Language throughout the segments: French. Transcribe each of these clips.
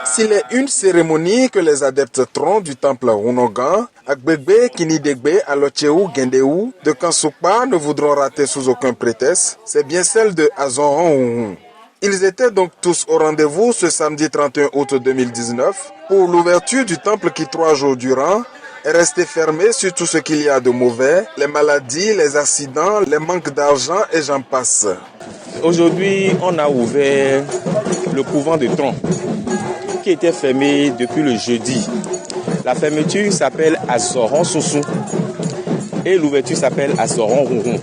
S'il est une cérémonie que les adeptes tron du temple Rounogan, Agbegbe, Kinidegbe, Alocheou, Gendéou, de Kansukpa ne voudront rater sous aucun prétexte, c'est bien celle de Azonron. Ils étaient donc tous au rendez-vous ce samedi 31 août 2019 pour l'ouverture du temple qui 3 jours durant est resté fermé sur tout ce qu'il y a de mauvais, les maladies, les accidents, les manques d'argent et j'en passe. Aujourd'hui, on a ouvert le couvent de Tron qui était fermé depuis le jeudi. La fermeture s'appelle Azoron Soussou et l'ouverture s'appelle Azoron Rouron.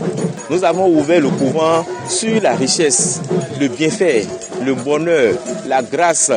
Nous avons ouvert le couvent sur la richesse, le bienfait, le bonheur, la grâce,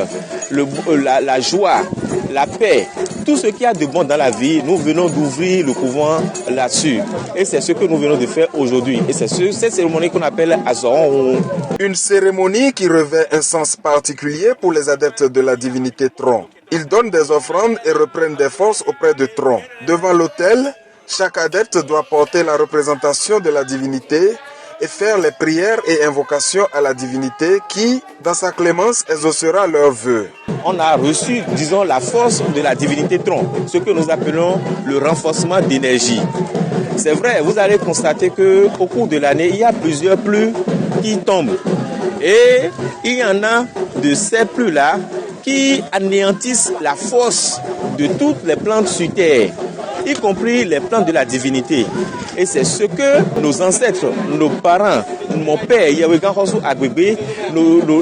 la joie, la paix. Tout ce qu'il y a de bon dans la vie, nous venons d'ouvrir le couvent là-dessus. Et c'est ce que nous venons de faire aujourd'hui. Et c'est cette cérémonie qu'on appelle Azoron Rouron. Une cérémonie qui revêt un sens particulier pour les adeptes de la divinité Tron. Ils donnent des offrandes et reprennent des forces auprès de Tron. Devant l'autel, chaque adepte doit porter la représentation de la divinité et faire les prières et invocations à la divinité qui, dans sa clémence, exaucera leurs vœux. On a reçu, disons, la force de la divinité Tron, ce que nous appelons le renforcement d'énergie. C'est vrai, vous allez constater qu'au cours de l'année, il y a plusieurs pluies qui tombent. Et il y en a de ces pluies-là qui anéantissent la force de toutes les plantes sur terre, y compris les plantes de la divinité. Et c'est ce que nos ancêtres, nos parents, mon père, Yahweh Hosu Agbegbe,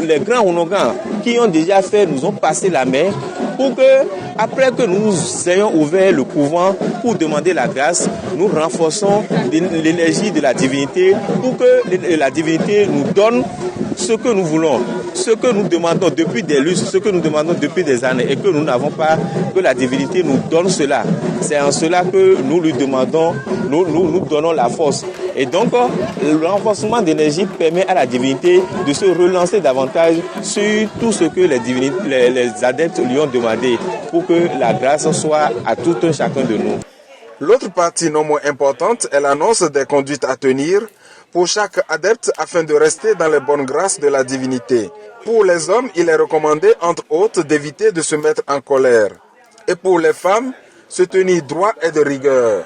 les grands Rounogan qui ont déjà fait, nous ont passé la main pour que, après que nous ayons ouvert le couvent pour demander la grâce, nous renforçons l'énergie de la divinité pour que la divinité nous donne ce que nous voulons, ce que nous demandons depuis des lustres, ce que nous demandons depuis des années et que nous n'avons pas, que la divinité nous donne cela. C'est en cela que nous lui demandons, nous donnons la force. Et donc, le renforcement d'énergie permet à la divinité de se relancer davantage sur tout ce que les adeptes lui ont demandé pour que la grâce soit à tout un chacun de nous. L'autre partie non moins importante est l'annonce des conduites à tenir pour chaque adepte afin de rester dans les bonnes grâces de la divinité. Pour les hommes, il est recommandé, entre autres, d'éviter de se mettre en colère. Et pour les femmes, se tenir droit et de rigueur.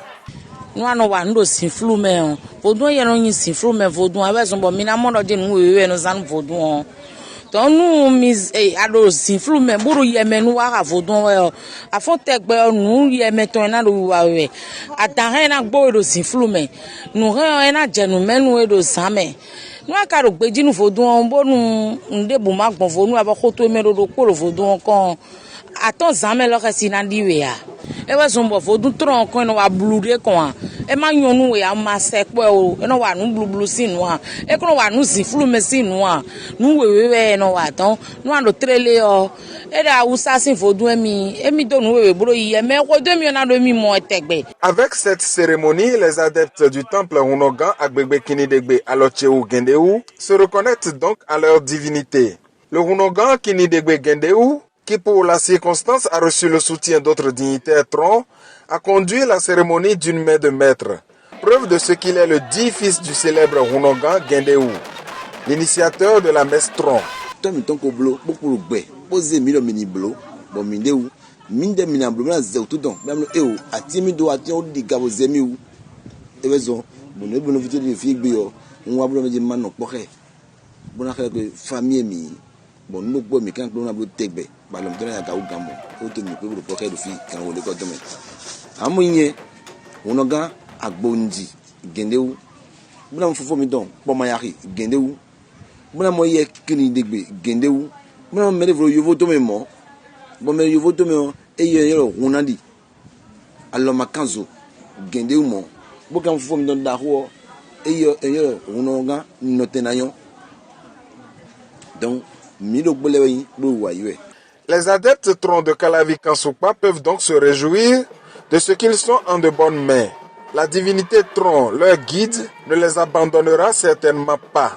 Tonu mis ado sinflu me buru yeme nu wa vodon we afon tegbe nu yeme to na do wa we atahe na gbo do sinflu me nu he na jenu menu e do same nu aka ro gbeji nu vodon bonu nde bu ma gbon fonu aba koto me do ko vodon kon aton zame lo kasi na diwe ya e we so mbo vodun tron kon no wa blure kon e ma nyonu we ama sekpo o e no wa nu blublu sinu a e kon wa nu sinflu me sinu a nu we no wa ton nu ando trele o e da usa sin vodun emi do nu we bro yi me ko 2000 na do mi mo etegbe. Avec cette cérémonie, les adeptes du temple Rounogan Agbegbe Kinidegbe Alocheou Gendéou se reconnaissent donc à leur divinité. Le Rounogan Kinidegbe Gendéou, qui pour la circonstance a reçu le soutien d'autres dignitaires Tron, a conduit la cérémonie d'une main de maître. Preuve de ce qu'il est le dit fils du célèbre Rounogan Gendéou, l'initiateur de la messe Tron. Bon nous bo mi kan na blo tegbe ba lo mtona ya ka ugambo o to mi pe bro poke do fi kan wo le ko domen amunye Rounogan agbonji gendewu buna mfufo mi don po mayari gendewu buna mo ye Kinidegbe gendewu buna me vro yovo to me mo bo me yovo to me e ye yo Rounandi allo makanzo gendewu mo bo kan mfufo mi don da ho e yo Rounogan notenayon donc les adeptes Tron de Kalavi Kansukpa peuvent donc se réjouir de ce qu'ils sont en de bonnes mains. La divinité Tron, leur guide, ne les abandonnera certainement pas.